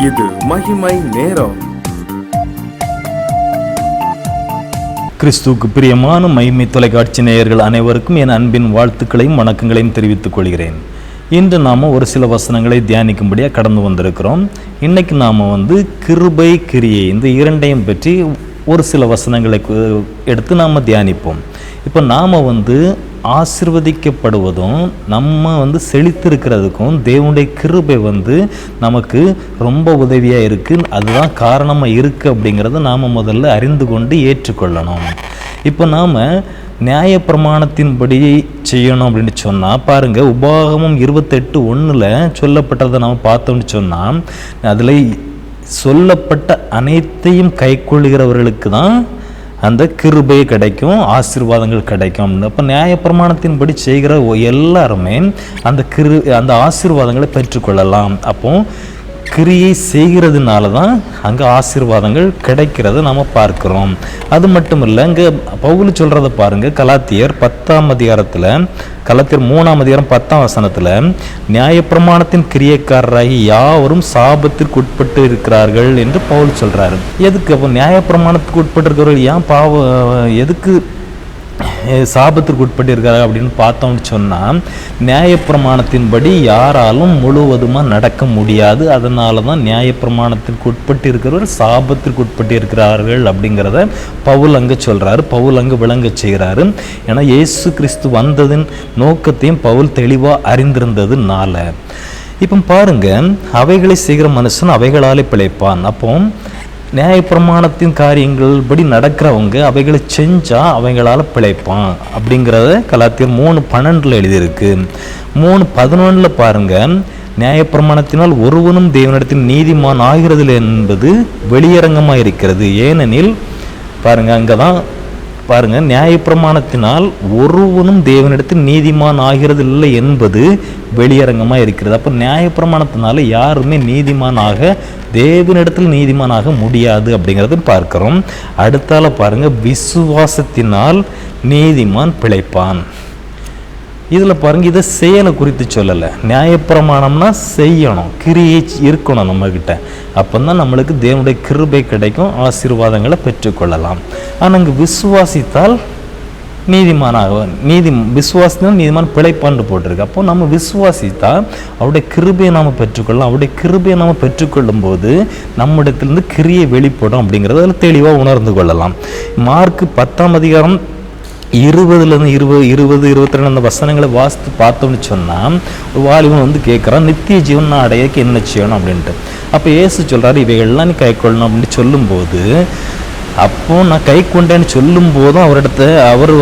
இது மகிமை நேரம். கிறிஸ்துவுக்கு பிரியமான மகிமை தொலைக்காட்சி நேயர்கள் அனைவருக்கும் என் அன்பின் வாழ்த்துக்களையும் வணக்கங்களையும் தெரிவித்துக் கொள்கிறேன். இன்று நாம் ஒரு சில வசனங்களை தியானிக்கும்படியாக கடந்து வந்திருக்கிறோம். இன்றைக்கு நாம் கிருபை கிரியை இந்த இரண்டையும் பற்றி ஒரு சில வசனங்களை எடுத்து நாம் தியானிப்போம். இப்போ நாம் ஆசீர்வதிக்கப்படுவதும் நம்ம செழித்திருக்கிறதுக்கும் தேவனுடைய கிருபை நமக்கு ரொம்ப உதவியாக இருக்குது, அதுதான் காரணமாக இருக்குது அப்படிங்கிறத நாம் முதல்ல அறிந்து கொண்டு ஏற்றுக்கொள்ளணும். இப்போ நாம் நியாயப்பிரமாணத்தின்படி செய்யணும் அப்படின்னு சொன்னால் பாருங்கள், உபாகமம் 28:1 சொல்லப்பட்டதை நாம் பார்த்தோம்னு சொன்னால் அதில் சொல்லப்பட்ட அனைத்தையும் கைக்கொள்கிறவர்களுக்கு தான் அந்த கிருபை கிடைக்கும், ஆசீர்வாதங்கள் கிடைக்கும். அப்போ நியாயப்பிரமாணத்தின்படி செய்கிற எல்லாருமே அந்த ஆசீர்வாதங்களை பெற்றுக்கொள்ளலாம். அப்போ கிரியை செய்கிறதுனால தான் அங்கே ஆசீர்வாதங்கள் கிடைக்கிறத நம்ம பார்க்குறோம். அது மட்டும் இல்லை, இங்கே பவுல் சொல்கிறத பாருங்கள், கலாத்தியர் 10ஆம் அதிகாரத்தில், கலாத்தியர் 3ஆம் அதிகாரம் 10ஆம் வசனத்தில், நியாயப்பிரமாணத்தின் கிரியைக்காரராகி யாவரும் சாபத்திற்கு உட்பட்டு இருக்கிறார்கள் என்று பவுல் சொல்கிறாரு. எதுக்கு அப்போ நியாயப்பிரமாணத்துக்கு உட்பட்டு இருக்கிறவர்கள் எதுக்கு சாபத்திற்கு உட்பட்டு இருக்கிறார் அப்படின்னு பார்த்தோம்னு சொன்னால், நியாயப்பிரமாணத்தின்படி யாராலும் முழுவதுமாக நடக்க முடியாது. அதனால தான் நியாயப்பிரமாணத்திற்கு உட்பட்டு இருக்கிறவர் சாபத்திற்கு உட்பட்டு இருக்கிறார்கள் அப்படிங்கிறத பவுல் அங்கே சொல்கிறாரு, பவுல் அங்கே விளங்க செய்கிறாரு. ஏன்னா இயேசு கிறிஸ்து வந்ததின் நோக்கத்தையும் பவுல் தெளிவாக அறிந்திருந்ததுனால. இப்போ பாருங்கள், அவைகளை செய்கிற மனுஷன் அவைகளாலே பிழைப்பான். அப்போ நியாயப்பிரமாணத்தின் காரியங்கள் படி நடக்கிறவங்க அவைகளை செஞ்சால் அவைகளால் பிழைப்பான் அப்படிங்கிறத கலாத்தியர் 3:12 எழுதியிருக்கு. 3:11 பாருங்கள், நியாயப்பிரமாணத்தினால் ஒருவனும் தேவனிடத்தில் நீதிமான் ஆகிறது என்பது வெளியரங்கமாக இருக்கிறது. ஏனெனில் பாருங்கள், அங்கே தான் பாருங்கள், நியாயப்பிரமாணத்தினால் ஒருவனும் தேவனிடத்தில் நீதிமான் ஆகிறது இல்லை என்பது வெளியரங்கமாக இருக்கிறது. அப்போ நியாயப்பிரமாணத்தினால யாருமே நீதிமானாக, தேவனிடத்தில் நீதிமானாக முடியாது அப்படிங்கிறத பார்க்கிறோம். அடுத்தால பாருங்கள், விசுவாசத்தினால் நீதிமான் பிழைப்பான். இதில் பாருங்கள், இதை செயலை குறித்து சொல்லலை. நியாயப்பிரமாணம்னா செய்யணும், கிரியை இருக்கணும் நம்மக்கிட்ட. அப்போ தான் நம்மளுக்கு தேவனுடைய கிருபை கிடைக்கும், ஆசீர்வாதங்களை பெற்றுக்கொள்ளலாம். ஆனால் இங்கே விசுவாசித்தால் நீதிமானாக, விசுவாசித்தால் நீதிமான் பிழைப்பான்னு போட்டிருக்கு. அப்போ நம்ம விசுவாசித்தால் அவருடைய கிருபையை நாம் பெற்றுக்கொள்ளலாம். அவருடைய கிருபையை நாம் பெற்றுக்கொள்ளும் போது நம்மிடத்திலிருந்து கிரியை வெளிப்படும் அப்படிங்கிறத அதில் தெளிவாக உணர்ந்து கொள்ளலாம். மார்க் 10ஆம் அதிகாரம் 20-22 அந்த வசனங்களை வாசித்து பார்த்தோம்னு சொன்னால், ஒரு வாலிபன் கேட்குறான், நித்திய ஜீவன் அடையக்கு என்ன செய்யணும் அப்படின்ட்டு. அப்போ இயேசு சொல்கிறாரு, இவைகள்லாம் நீ கை கொள்ளணும் அப்படின்னு சொல்லும்போது, அப்போ நான் கை கொண்டேன்னு சொல்லும் போதும் அவர்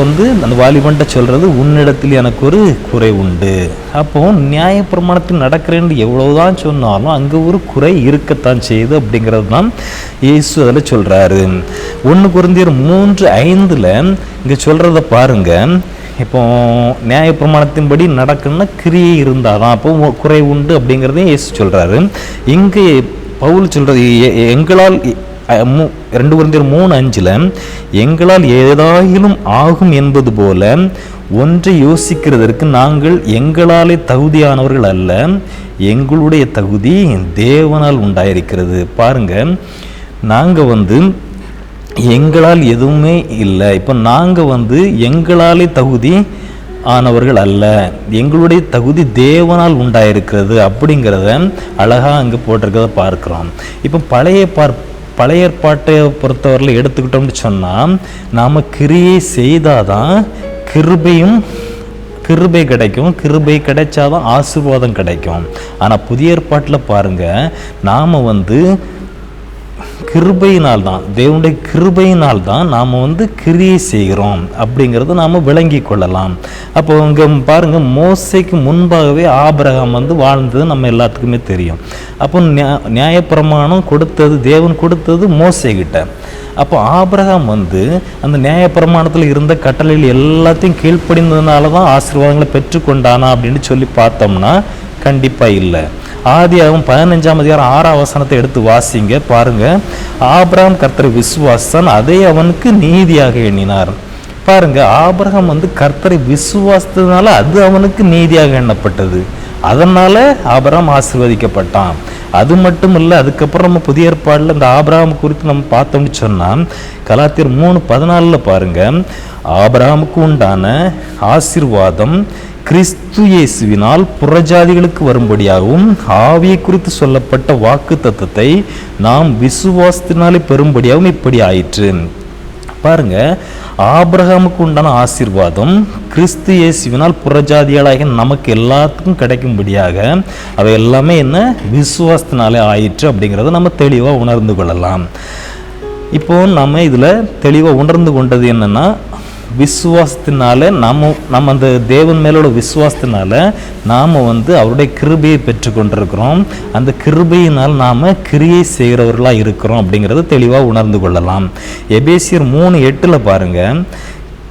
அந்த வாலிபன்ட்ட சொல்கிறது, உன்னிடத்தில் எனக்கு ஒரு குறை உண்டு. அப்போ நியாயப்பிரமாணத்தில் நடக்கிறேன்னு எவ்வளவுதான் சொன்னாலும் அங்கே ஒரு குறை இருக்கத்தான் செய்யுது அப்படிங்கிறது தான் இயேசு அதில் சொல்கிறாரு. 1 கொரிந்தியர் 3:5 இங்கே சொல்கிறத பாருங்க. இப்போ நியாயப்பிரமாணத்தின்படி நடக்கணும்னா கிரியை இருந்தால் தான் அப்போ குறை உண்டு அப்படிங்கிறதையும் இயேசு சொல்கிறாரு. இங்கே பவுல் சொல்கிறது, எங்களால் 2 கொரிந்தியர் 3:5 எங்களால் ஏதாயிலும் ஆகும் என்பது போல ஒன்றை யோசிக்கிறதற்கு நாங்கள் எங்களாலே தகுதியானவர்கள் அல்ல, எங்களுடைய தகுதி தேவனால் உண்டாயிருக்கிறது. பாருங்க, நாங்கள் எங்களால் எதுவுமே இல்லை. இப்போ நாங்கள் எங்களாலே தகுதி ஆனவர்கள் அல்ல, எங்களுடைய தகுதி தேவனால் உண்டாயிருக்கிறது அப்படிங்கிறத அழகாக அங்கே போட்டிருக்கிறத பார்க்குறோம். இப்போ பழைய ஏற்பாட்டை பொறுத்தவரையில் எடுத்துக்கிட்டோம்னு சொன்னால், நாம் கிரியை செய்தாதான் கிருபை கிடைக்கும், கிருபை கிடைச்சாதான் ஆசீர்வாதம் கிடைக்கும். ஆனால் புதிய ஏற்பாட்டில் பாருங்கள், நாம் கிருபையினால் தான், தேவனுடைய கிருபையினால் தான் நாம் கிரியை செய்கிறோம் அப்படிங்கிறத நாம் விளங்கி கொள்ளலாம். அப்போ இங்கே பாருங்கள், மோசைக்கு முன்பாகவே ஆபிரகாம் வாழ்ந்தது நம்ம எல்லாத்துக்குமே தெரியும். அப்போ நியாயப்பிரமாணம் கொடுத்தது, தேவன் கொடுத்தது மோசைக்கிட்ட. அப்போ ஆபிரகாம் அந்த நியாயப்பிரமாணத்தில் இருந்த கட்டளைகள் எல்லாத்தையும் கீழ்ப்படிந்ததுனால தான் ஆசீர்வாதங்களை பெற்றுக்கொண்டானா அப்படின்னு சொல்லி பார்த்தோம்னா கண்டிப்பாக இல்லை. ஆதியாகமம் 15ஆம் அதிகாரம் 6ஆம் வசனத்தை எடுத்து வாசிங்க பாருங்க. ஆபிரகாம் கர்த்தரை விசுவாசன், அதை அவனுக்கு நீதியாக எண்ணினார். பாருங்க, ஆபிரகாம் கர்த்தரை விசுவாசத்தினால அது அவனுக்கு நீதியாக எண்ணப்பட்டது. அதனால ஆபிரகாம் ஆசீர்வதிக்கப்பட்டான். அது மட்டும் இல்லை, அதுக்கப்புறம் நம்ம புதிய ஏற்பாடில் இந்த ஆபிரகாம் குறித்து நம்ம பார்த்தோம்னு சொன்னால் கலாத்தியர் 3:14 பாருங்க, ஆபிரகாமுக்கு உண்டான ஆசீர்வாதம் கிறிஸ்து இயேசுவினால் புறஜாதிகளுக்கு வரும்படியாகவும் ஆவியை குறித்து சொல்லப்பட்ட வாக்கு தத்தத்தை நாம் விசுவாசத்தினாலே பெறும்படியாகவும் இப்படி ஆயிற்று. பாருங்க, ஆபிரகாமுக்கு உண்டான ஆசீர்வாதம் கிறிஸ்து இயேசுவினால் புறஜாதிகளாக நமக்கு எல்லாத்துக்கும் கிடைக்கும்படியாக அவை எல்லாமே என்ன, விசுவாசத்தினாலே ஆயிற்று அப்படிங்கிறத நம்ம தெளிவாக உணர்ந்து கொள்ளலாம். இப்போ நம்ம இதில் தெளிவாக உணர்ந்து கொண்டது என்னன்னா, விசுவாசத்தினால நம்ம அந்த தேவன் மேலோட விசுவாசத்தினால நாம் அவருடைய கிருபையை பெற்றுக்கொண்டிருக்கிறோம். அந்த கிருபையினால் நாம் கிரியை செய்கிறவர்களாக இருக்கிறோம் அப்படிங்கிறத தெளிவாக உணர்ந்து கொள்ளலாம். எபேசியர் 3:8 பாருங்க,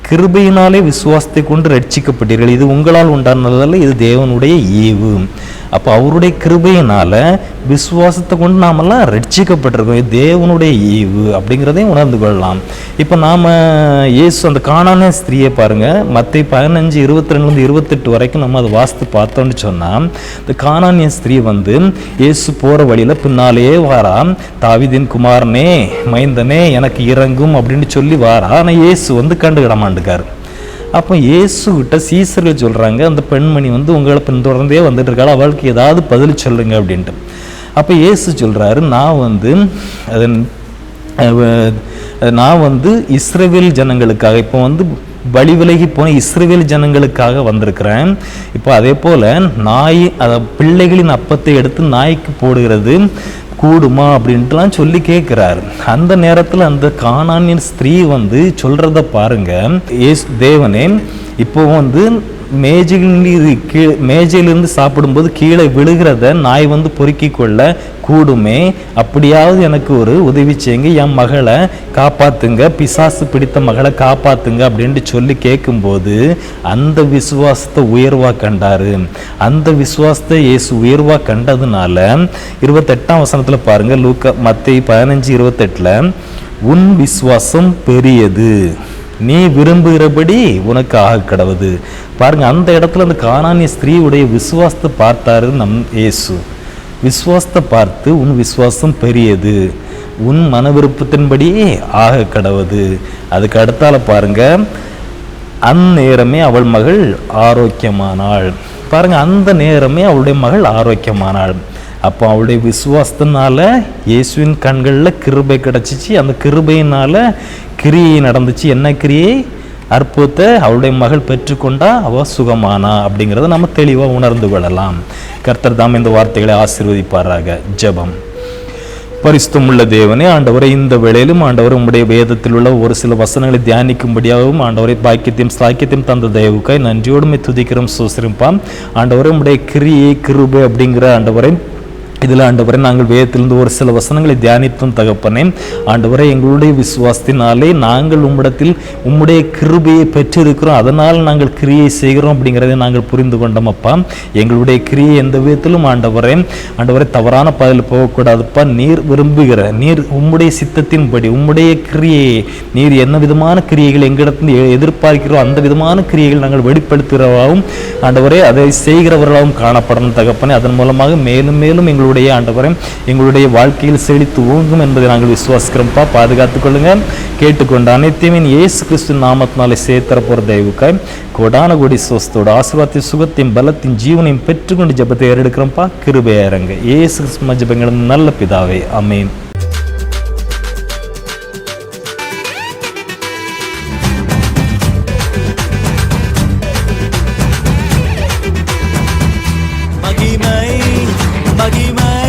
கிருபையினாலே விசுவாசத்தை கொண்டு ரட்சிக்கப்பட்டீர்கள், இது உங்களால் உண்டானதல்ல, இது தேவனுடைய ஈவு. அப்போ அவருடைய கிருபையினால விசுவாசத்தை கொண்டு நாமெல்லாம் ரட்சிக்கப்பட்டிருக்கோம், இது தேவனுடைய ஈவு அப்படிங்கிறதையும் உணர்ந்து கொள்ளலாம். இப்போ நாம் இயேசு அந்த கானானிய ஸ்திரீயை பாருங்கள், மத்தேயு 15:22-28 வரைக்கும் நம்ம அதை வாசித்து பார்த்தோன்னு சொன்னால், இந்த கானானிய ஸ்திரீ இயேசு போகிற வழியில் பின்னாலேயே வாரா, தாவீதின் குமாரனே மைந்தனே எனக்கு இறங்கும் அப்படின்னு சொல்லி வாரா. ஆனால் இயேசு கண்டுக்கிட மாட்டுக்கார். அப்போ இயேசுகிட்ட சீசர்கள் சொல்கிறாங்க, அந்த பெண்மணி உங்களை பின்தொடர்ந்தே வந்துட்டு இருக்காள், அவளுக்கு ஏதாவது பதில் சொல்லுங்க அப்படின்ட்டு. அப்போ இயேசு சொல்கிறாரு, நான் இஸ்ரவேல் ஜனங்களுக்காக, இப்போ வழி விலகி போன இஸ்ரவேல் ஜனங்களுக்காக வந்திருக்கிறேன். இப்போ அதே போல் பிள்ளைகளின் அப்பத்தை எடுத்து நாய்க்கு போடுகிறது கூடுமா அப்படின்ட்டுலாம் சொல்லி கேட்குறாரு. அந்த நேரத்தில் அந்த கானானியன் ஸ்திரீ சொல்கிறத பாருங்க, தேவனே இப்போ மேஜையிலிருந்து சாப்பிடும்போது கீழே விழுகிறத நாய் பொறுக்கி கொள்ள கூடுமே, அப்படியாவது எனக்கு ஒரு உதவி செய்யுங்க, என் மகளை காப்பாத்துங்க, பிசாசு பிடித்த மகளை காப்பாத்துங்க அப்படின்ட்டு சொல்லி கேட்கும்போது அந்த விசுவாசத்தை உயர்வா கண்டாரு. அந்த விசுவாசத்தை இயேசு உயர்வா கண்டதுனால 28ஆம் வசனத்துல பாருங்க, மத்தேயு 15:28 உன் விசுவாசம் பெரியது, நீ விரும்புகிறபடி உனக்கு ஆக கடவுது. பாருங்க, அந்த இடத்துல அந்த கானானிய ஸ்திரீயுடைய விசுவாசத்தை பார்த்தாரு இயேசு. விசுவாசத்தை பார்த்து உன் விசுவாசம் பெரியது, உன் மன விருப்பத்தின்படியே ஆக கடவுது. அதுக்கு அடுத்தால பாருங்க, அந்நேரமே அவள் மகள் ஆரோக்கியமானாள். பாருங்க, அந்த நேரமே அவளுடைய மகள் ஆரோக்கியமானாள். அப்போ அவளுடைய விசுவாசத்தினால இயேசுவின் கண்களில் கிருபை கிடச்சிச்சு. அந்த கிருபையினால கிரியை நடந்துச்சு. என்ன கிரியை? அற்புதத்தை அவளுடைய மகள் பெற்றுக்கொண்டா, அவள் சுகமானா அப்படிங்கிறத நம்ம தெளிவாக உணர்ந்து கொள்ளலாம். கர்த்தர் தாம் இந்த வார்த்தைகளை ஆசீர்வதிப்பாராக. ஜெபம். பரிசுத்தமுள்ள தேவனே, ஆண்டவரை இந்த வேளையிலும் ஆண்டவர் உம்முடைய வேதத்தில் உள்ள ஒரு சில வசனங்களை தியானிக்கும்படியாகவும் ஆண்டவரை பாக்கியத்தையும் சாக்கியத்தையும் தந்த தயவுக்காய் நன்றியோடுமே துதிக்கிறோம், சோசரிப்பாம். ஆண்டவரை உம்முடைய கிரியை கிருபை அப்படிங்கிற ஆண்டவரை இதில் ஆண்டவரை நாங்கள் வேதத்திலிருந்து ஒரு சில வசனங்களை தியானித்தும் தகப்பனே, ஆண்டவரை எங்களுடைய விசுவாசத்தினாலே நாங்கள் உம்முடைய கிருபையை பெற்றிருக்கிறோம், அதனால் நாங்கள் கிரியை செய்கிறோம் அப்படிங்கிறதை நாங்கள் புரிந்து கொண்டோம். அப்பா, எங்களுடைய கிரியை எந்த விதத்திலும் ஆண்டவரை தவறான பாதையில் போகக்கூடாதுப்பா. நீர் விரும்புகிற, நீர் உம்முடைய சித்தத்தின்படி உம்முடைய கிரியையை, நீர் என்ன விதமான கிரியைகள் எங்களிடத்தில் எதிர்பார்க்கிறோம் அந்த விதமான கிரியைகள் நாங்கள் வெளிப்படுத்துகிறவாகவும் ஆண்டவரை அதை செய்கிறவர்களாகவும் காணப்படணும் தகப்பனே. அதன் மூலமாக மேலும் மேலும் ஆண்டவரை எங்களுடைய வாழ்க்கையில் செழித்து ஓங்கும் என்பதை நாங்கள் விசுவாசிக்கிறோம்ப்பா. பாதுகாத்துக் கொள்ளுங்க. கேட்டுக்கொண்ட அனைத்தையும் இயேசு கிறிஸ்து நாமத்தினாலே சேர்த்தர போற தயவுக்காய் கோடான கோடி சோஸ்தோட ஆசீர்வாதத்தையும் சுகத்தையும் பலத்தையும் ஜீவனையும் பெற்றுக்கொண்டு ஜெபத்தை ஏறெடுக்கிறோம்ப்பா. கிருபையா இருங்க. இயேசு கிறிஸ்து ஜெபங்களும் நல்ல பிதாவே, ஆமென். மகிமை